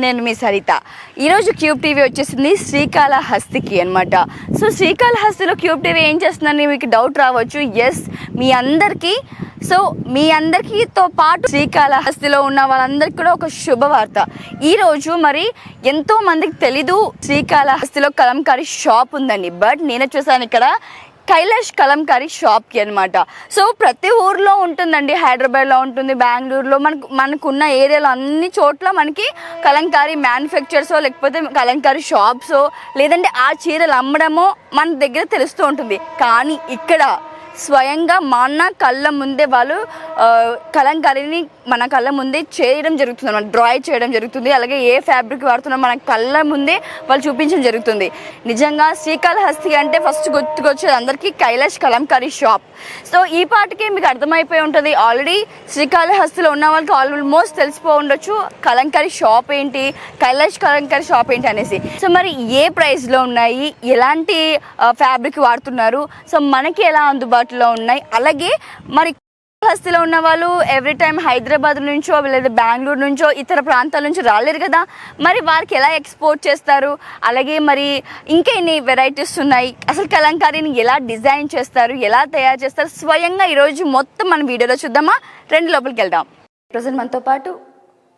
నేను మీ సరిత. ఈరోజు cube TV వచ్చేసింది శ్రీకాళహస్తికి అనమాట. సో శ్రీకాళహస్తిలో క్యూబ్ టీవీ ఏం చేస్తుందని మీకు డౌట్ రావచ్చు. ఎస్, మీ అందరికీతో పాటు శ్రీకాళహస్తిలో ఉన్న వాళ్ళందరికీ కూడా ఒక శుభవార్త. ఈరోజు మరి ఎంతో మందికి తెలీదు శ్రీకాళహస్తిలో కలంకారీ షాప్ ఉందండి. బట్ నేను వచ్చేసాను ఇక్కడ కైలాష్ కలంకారీ షాప్కి అనమాట. సో ప్రతి ఊర్లో ఉంటుందండి, హైదరాబాద్లో ఉంటుంది, బెంగళూరులో, మనకున్న ఏరియాలో అన్ని చోట్ల మనకి కలంకారీ మ్యానుఫ్యాక్చర్సో లేకపోతే కలంకారీ షాప్సో లేదంటే ఆ చీరలు అమ్మడమో మన దగ్గర తెలుస్తూ ఉంటుంది. కానీ ఇక్కడ స్వయంగా మన కళ్ళ ముందే వాళ్ళు కలంకారీని మన కళ్ళ ముందే చేయడం జరుగుతుంది అన్నమాట. డ్రాయ్ చేయడం జరుగుతుంది. అలాగే ఏ ఫ్యాబ్రిక్ వాడుతున్నా మన కళ్ళ ముందే వాళ్ళు చూపించడం జరుగుతుంది. నిజంగా శ్రీకాళహస్తి అంటే ఫస్ట్ గుర్తుకొచ్చేది అందరికీ కైలాష్ కలంకారీ షాప్. సో ఈ పాటికి మీకు అర్థమైపోయి ఉంటుంది. ఆల్రెడీ శ్రీకాళహస్తిలో ఉన్న వాళ్ళకి ఆల్మోస్ట్ తెలిసిపోయి ఉండొచ్చు కలంకారీ షాప్ ఏంటి, కైలాష్ కలంకారీ షాప్ ఏంటి అనేసి. సో మరి ఏ ప్రైస్లో ఉన్నాయి, ఎలాంటి ఫ్యాబ్రిక్ వాడుతున్నారు, సో మనకి ఎలా అందుబాటులో ఉన్నాయి, అలాగే మరి శ్రీకాళహస్తిలో ఉన్న వాళ్ళు ఎవ్రీ టైం హైదరాబాద్ నుంచో లేదా బెంగళూరు నుంచో ఇతర ప్రాంతాల నుంచి రాలేరు కదా, మరి వారికి ఎలా ఎక్స్పోర్ట్ చేస్తారు, అలాగే మరి ఇంకా ఎన్ని వెరైటీస్ ఉన్నాయి, అసలు కలంకారీని ఎలా డిజైన్ చేస్తారు, ఎలా తయారు చేస్తారు, స్వయంగా ఈరోజు మొత్తం మన వీడియోలో చూద్దామా. రెండు లోపలికి వెళ్దాం. ప్రజెంట్ మనతో పాటు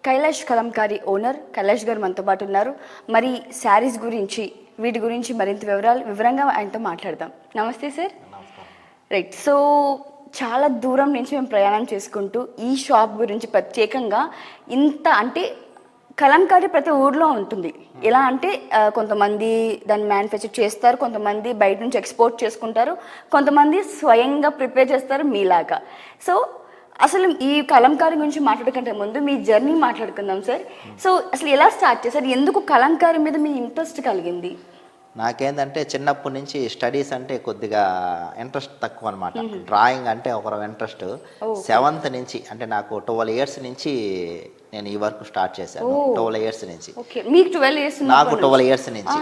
కైలాష్ కలంకారీ ఓనర్ కైలాష్ గారు మనతో పాటు ఉన్నారు. మరి శారీస్ గురించి, వీటి గురించి మరింత వివరంగా ఆయనతో మాట్లాడదాం. నమస్తే సార్. రైట్. సో చాలా దూరం నుంచి మేము ప్రయాణం చేసుకుంటూ ఈ షాప్ గురించి ప్రత్యేకంగా అంటే కలంకారీ ప్రతి ఊర్లో ఉంటుంది. ఎలా అంటే కొంతమంది దాన్ని మ్యానుఫ్యాక్చర్ చేస్తారు, కొంతమంది బయట నుంచి ఎక్స్పోర్ట్ చేసుకుంటారు, కొంతమంది స్వయంగా ప్రిపేర్ చేస్తారు మీలాగా. సో అసలు ఈ కలంకారీ గురించి మాట్లాడకంటే ముందు మీ జర్నీ మాట్లాడుకుందాం సార్. సో అసలు ఎలా స్టార్ట్ చేశారు, ఎందుకు కలంకారీ మీద మీ ఇంట్రెస్ట్ కలిగింది? నాకేందంటే చిన్నప్పటి నుంచి స్టడీస్ అంటే కొద్దిగా ఇంట్రెస్ట్ తక్కువ అనమాట. డ్రాయింగ్ అంటే ఒక ఇంట్రెస్ట్ 7th నుంచి, అంటే నాకు 12 years నుంచి నేను ఈ వర్క్ స్టార్ట్ చేశాను. 12 years నుంచి. నాకు 12 years నుంచి.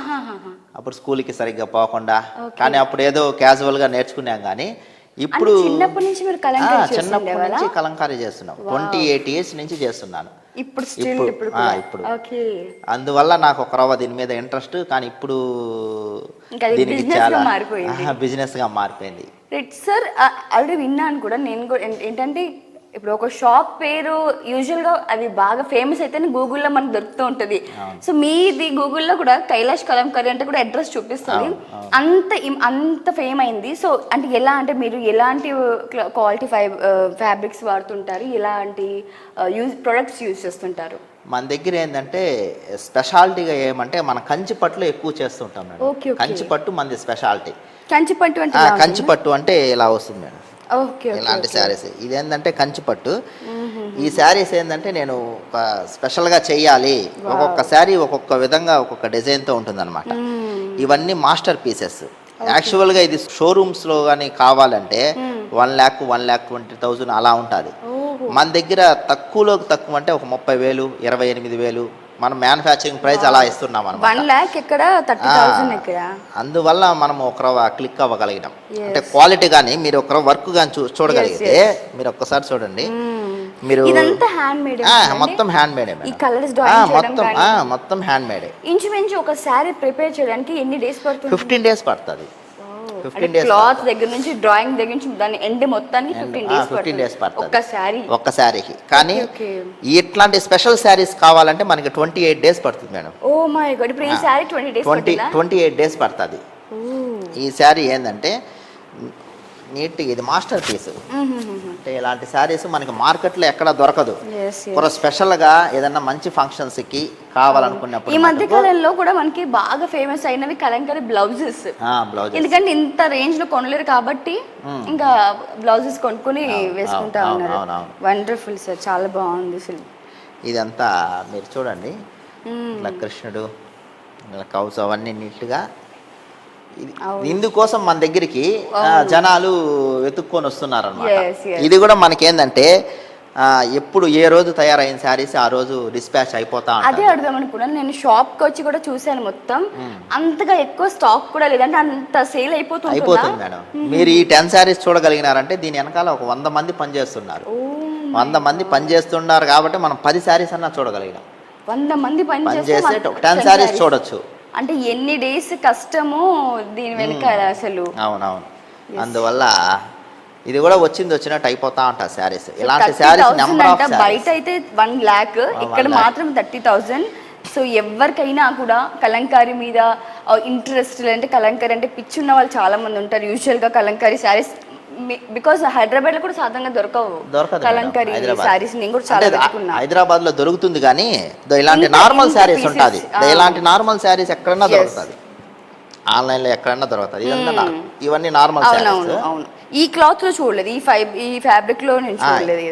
అప్పుడు స్కూల్కి సరిగ్గా పోకుండా, కానీ అప్పుడు ఏదో క్యాజువల్గా నేర్చుకున్నాం. కానీ ఇప్పుడు చిన్నప్పటి నుంచి కలంకారీ చేస్తున్నాం. 28 years నుంచి చేస్తున్నాను. ఇప్పుడు అందువల్ల నాకు ఒక రవ్వ దీని మీద ఇంట్రెస్ట్, కానీ ఇప్పుడు దీనికి చాలా బిజినెస్ గా మారిపోయింది. సార్ ఆల్రెడీ విన్నాను కూడా నేను కూడా. ఏంటంటే ఇప్పుడు ఒక షాప్ పేరు యూజువల్గా అది బాగా ఫేమస్ అయితేనే గూగుల్లో మనకు దొరుకుతూ ఉంటుంది. సో మీది గూగుల్లో కూడా కైలాష్ కలంకారీ అంటే కూడా అడ్రస్ చూపిస్తుంది. అంత ఫేమ్ అయింది. సో అంటే ఎలా అంటే మీరు ఎలాంటి క్వాలిటీ ఫ్యాబ్రిక్స్ వాడుతుంటారు, ఎలాంటి ప్రొడక్ట్స్ యూజ్ చేస్తుంటారు? మన దగ్గర ఏంటంటే స్పెషాలిటీగా ఏమంటే మన కంచిపట్టులో ఎక్కువ చేస్తుంటాం మేడం. కంచిపట్టు మనది స్పెషాలిటీ. కంచిపట్టు అంటే ఇలా వస్తుంది మేడం, ఇలాంటి శారీస్. ఇదేంటంటే కంచిపట్టు. ఈ శారీస్ ఏంటంటే నేను స్పెషల్గా చెయ్యాలి, ఒక్కొక్క శారీ ఒక్కొక్క విధంగా ఒక్కొక్క డిజైన్తో ఉంటుందన్నమాట. ఇవన్నీ మాస్టర్ పీసెస్. యాక్చువల్గా ఇది షోరూమ్స్లో కానీ కావాలంటే 1,20,000 అలా ఉంటుంది. మన దగ్గర తక్కువలోకి తక్కువ అంటే ఒక 30,000, 28,000 మనం మ్యానుఫ్యాక్చరింగ్ ప్రైస్ అలా ఇస్తున్నాం అన్నమాట. అందువల్ల మనం ఒక క్లిక్ అవ్వగలిగినాం. అంటే క్వాలిటీ కానీ మీరు ఒక వర్క్ కానీ చూడగలిగితే మీరు ఒక్కసారి చూడండి. మీరు మొత్తం హ్యాండ్ మేడ్, మొత్తం హ్యాండ్ మేడ్. ఇంచుమించు ఒక శారీ ప్రిపేర్ చేయడానికి ఎన్ని డేస్ పడుతుంది? 15 days పడుతుంది. క్లాత్ దగ్గర నుంచి, డ్రాయింగ్ దగ్గర నుంచి దాని ఎండ్ మొత్తానికి 15 days పడుతుంది ఒక్క శారీకి. కానీ ఇట్లాంటి స్పెషల్ శారీస్ కావాలంటే మనకి 28 days పడుతుంది మేడం. Oh my God. ఇప్పుడు ఈ శారీ 28 days పడుతుంది. ఈ శారీ ఏంటంటే నీట్గా ఇది మాస్టర్ పీస్. అంటే ఇలాంటి శారీస్ మనకి మార్కెట్లో ఎక్కడ దొరకదు. స్పెషల్గా ఏదన్నా మంచి ఫంక్షన్స్కి కావాలనుకున్నప్పుడు. ఈ మధ్య కాలంలో కూడా మనకి బాగా ఫేమస్ అయినవి కలంకారీ బ్లౌజెస్. ఎందుకంటే ఇంత రేంజ్ లో కొనలేరు కాబట్టి ఇంకా బ్లౌజెస్ కొనుక్కొని వేసుకుంటా ఉన్నారు. వండర్ఫుల్ సార్, చాలా బాగుంది అసలు. ఇదంతా మీరు చూడండి, ఇలా కృష్ణుడు, ఇలా కౌస్ అవన్నీ నీట్గా. ఇందుకోసం మన దగ్గరికి జనాలు వెతుక్కొని వస్తున్నారు అన్నమాట. ఇది కూడా మనకేందంటే ఎప్పుడు ఏ రోజు తయారైన శారీస్ ఆ రోజు డిస్పాచ్ అయిపోతా. అదే అడుగుదాం అనుకున్నాను. నేను షాప్ కి వచ్చి కూడా చూసాను, మొత్తం అంతగా ఎక్కువ స్టాక్ కూడా లేదంటే అంత సేల్ అయిపోతుంది మేడం. మీరు ఈ 10 శారీస్ చూడగలిగినారంటే దీని వెనకాల ఒక 100 మంది పనిచేస్తున్నారు. 100 మంది పనిచేస్తున్నారు కాబట్టి మనం 10 శారీస్ అన్నా చూడగలిగినాం. 100 మంది పని పని చేస్తే చేస్తే ఒక 10 శారీస్ చూడొచ్చు. అంటే ఎన్ని డేస్ కష్టమో దీని వెనకాల అసలు. అవునవును. అందువల్ల ఇది కూడా వచ్చినట్టు అయిపోతా ఉంటుంది శారీస్. ఇలాంటి శారీస్ నెంబర్ ఆఫ్ బయట అయితే 1 lakh, ఇక్కడ మాత్రం 30,000. సో ఎవరికైనా కూడా కలంకారీ మీద ఇంట్రెస్ట్, అంటే కలంకారీ అంటే పిచ్చి ఉన్న వాళ్ళు చాలా మంది ఉంటారు. యూజువల్గా కలంకారీ శారీస్ బికాస్ హైదరాబాద్ లో కూడా సాధారణంగా దొరకదు కలంకారీ శారీస్. నేను కూడా చాలా వెతుకున్నా. హైదరాబాద్ లో దొరుకుతుంది కానీ ఇలాంటి నార్మల్ శారీస్ ఉంటుంది. ఇలాంటి నార్మల్ శారీస్ ఎక్కడన్నా దొరుకుతుంది, ఆన్లైన్ లో ఎక్కడన్నా దొరుకుతుంది. ఇవన్నీ నార్మల్ శారీస్. అవును, ఈ క్లాత్ లో చూడలేదు, ఈ ఫ్యాబ్రిక్ లో నేను చూడలేదు.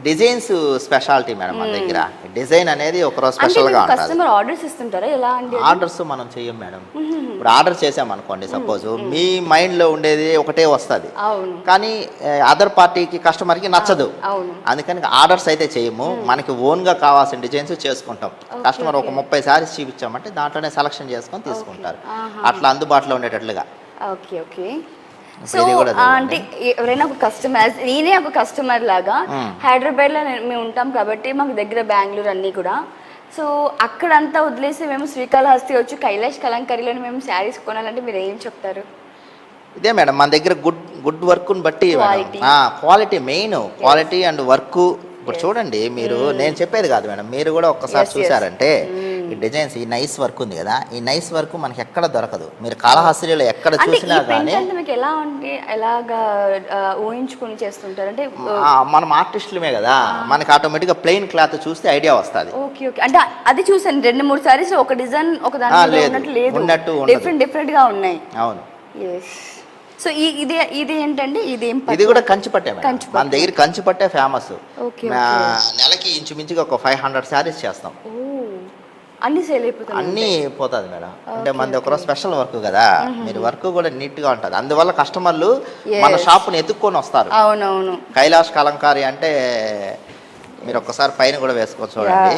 డిజైన్స్ స్పెషాలిటీ మేడం మన దగ్గర. డిజైన్ అనేది ఒకరోజు స్పెషల్ గా ఉంటుంది. కస్టమర్ ఆర్డర్స్ ఇస్తుంటారా ఎలా అండి? ఆర్డర్స్ మనం చెయ్యం మేడం. ఇప్పుడు ఆర్డర్ చేసాం అనుకోండి, సపోజ్ మీ మైండ్ లో ఉండేది ఒకటే వస్తుంది, కానీ అదర్ పార్టీకి కస్టమర్ కి నచ్చదు. అందుకని ఆర్డర్స్ అయితే చేయము. మనకి ఓన్ గా కావాల్సిన డిజైన్స్ చేసుకుంటాం. కస్టమర్ ఒక 30 శారీస్ చూపించామంటే దాంట్లోనే సెలక్షన్ చేసుకొని తీసుకుంటారు, అట్లా అందుబాటులో ఉండేటట్లుగా. Okay okay. సో అంటే ఎవరైనా ఒక కస్టమర్, నేనే ఒక కస్టమర్ లాగా హైదరాబాద్ లో మేము ఉంటాం కాబట్టి మాకు దగ్గర బెంగళూరు అన్నీ కూడా. సో అక్కడంతా వదిలేసి మేము శ్రీకాళహస్తి వచ్చి కైలాష్ కలంకారీలో మేము శారీస్ కొనాలంటే మీరు ఏం చెప్తారు? ఇదే మేడం, మన దగ్గర గుడ్ వర్క్ని బట్టి quality main, quality and work. ఇప్పుడు చూడండి మీరు, నేను చెప్పేది కాదు మేడం, మీరు కూడా ఒక్కసారి చూసారంటే ఈ డిజైన్స్, ఈ నైస్ వర్క్ ఉంది కదా, ఈ నైస్ వర్క్ మనకి ఎక్కడ దొరకదు. మీరు కాళహస్తిలో ఎక్కడ చూసినా కానీ మీకు ఎలా అంటే ఎలాగా ఊహించుకుని చేస్తుంటారు అంటే మనం ఆర్టిస్టులమే కదా, మనకి ఆటోమేటిక్గా ప్లెయిన్ క్లాత్ చూస్తే ఐడియా వస్తుంది. Okay okay. అంటే అది చూసాను 2-3 సారీస్ ఒక డిజైన్ ఒక దాంట్లో ఉన్నట్టు డిఫరెంట్ గా ఉన్నాయి. అవును. సో ఇది ఏంటంటే ఇది కూడా కంచిపట్టే. మన దగ్గర కంచిపట్టే ఫేమస్. నెలకి ఇంచుమించుగా ఒక 500 శారీస్ చేస్తాం. అన్ని సేల్ అయిపోతాయి, అన్ని పోతుంది మేడం. అంటే మనది ఒక స్పెషల్ వర్క్ కదా, మీరు వర్క్ కూడా నీట్ గా ఉంటది. అందువల్ల కస్టమర్లు మన షాప్ ని ఎత్తుక్కొని వస్తారు. అవునవును. కైలాష్ కలంకారీ అంటే మీరు ఒక్కసారి పైన కూడా వేసుకోవచ్చు చూడండి,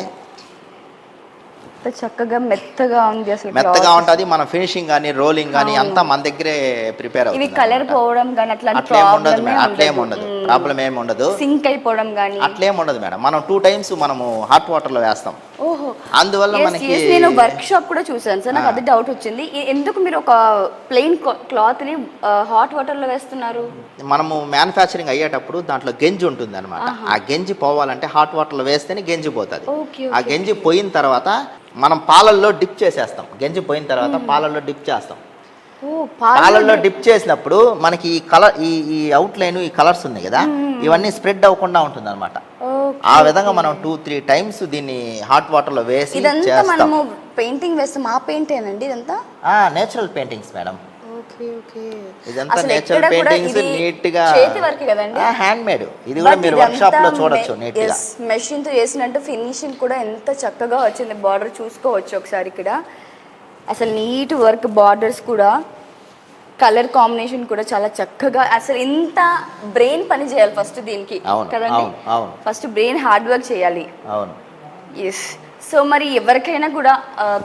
చక్కగా మెత్తగా ఉంది. అసలు మెత్తగా ఉంటది. మన ఫినిషింగ్ కానీ రోలింగ్ కానీ అంతా మన దగ్గరే ప్రిపేర్ అవుతుంది. ఇవి కలర్ పోవడం కానీ అట్లేం ఉండదు, ప్రాబ్లం ఏమి ఉండదు. సింక్ అయిపోవడం కానీ అట్లేం ఉండదు మేడం. మనం 2 times మనము హాట్ వాటర్ లో వేస్తాం. ఓహో. అందువల్ల మనకి నేను వర్క్ షాప్ కూడా చూసాను సార్, నాకు అది డౌట్ వచ్చింది, ఎందుకు మీరు ఒక ప్లెయిన్ క్లాత్ ని హాట్ వాటర్ లో వేస్తున్నారు? మనము మ్యానుఫ్యాక్చరింగ్ అయ్యేటప్పుడు దాంట్లో గెంజి ఉంటుంది అనమాట. ఆ గెంజి పోవాలంటే హాట్ వాటర్ లో వేస్తేనే గెంజి పోతుంది. ఆ గెంజి పోయిన తర్వాత మనం పాలల్లో డిప్ చేసేస్తాం. గెంజి పోయిన తర్వాత పాలల్లో డిప్ చేస్తాం. పాలల్లో డిప్ చేసినప్పుడు మనకి ఈ కలర్, ఈ అవుట్ లైన్, ఈ కలర్స్ ఉన్నాయి కదా, ఇవన్నీ స్ప్రెడ్ అవ్వకుండా ఉంటుంది అనమాట. ఆ విధంగా మనం 2-3 times దీన్ని హాట్ వాటర్ లో వేసి చేస్తాం. పెయింటింగ్ వేస్తాం. ఆ పెయింట్ ఏనండి ఇదంతా? Natural paintings madam. ఇదంతా నేచురల్ పెయింటింగ్స్, నీట్ గా హ్యాండ్ మేడ్. ఇది కూడా మీరు వర్క్ షాప్ లో చూడొచ్చు నీట్ గా. మెషిన్ తో చేసినట్టు ఫినిషింగ్ కూడా ఎంత చక్కగా వచ్చింది. బార్డర్ చూసుకోవచ్చు ఒకసారి ఇక్కడ. అసలు నీట్ వర్క్, బార్డర్స్ కూడా, కలర్ కాంబినేషన్ కూడా చాలా చక్కగా. అసలు ఇంత బ్రెయిన్ పని చేయాలి ఫస్ట్ దీనికి కదండి. ఫస్ట్ బ్రెయిన్ హార్డ్ వర్క్ చేయాలి. అవును. ఎస్. సో మరి ఎవరికైనా కూడా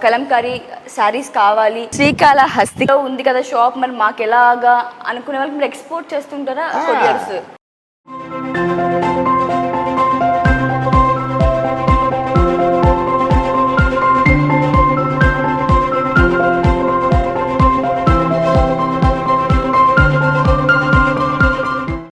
కలంకారీ శారీస్ కావాలి, శ్రీకాళహస్తిలో ఉంది కదా షాప్, మరి మాకు ఎలాగా అనుకునే వాళ్ళకి మీరు ఎక్స్పోర్ట్ చేస్తుంటారా? కొరియర్స్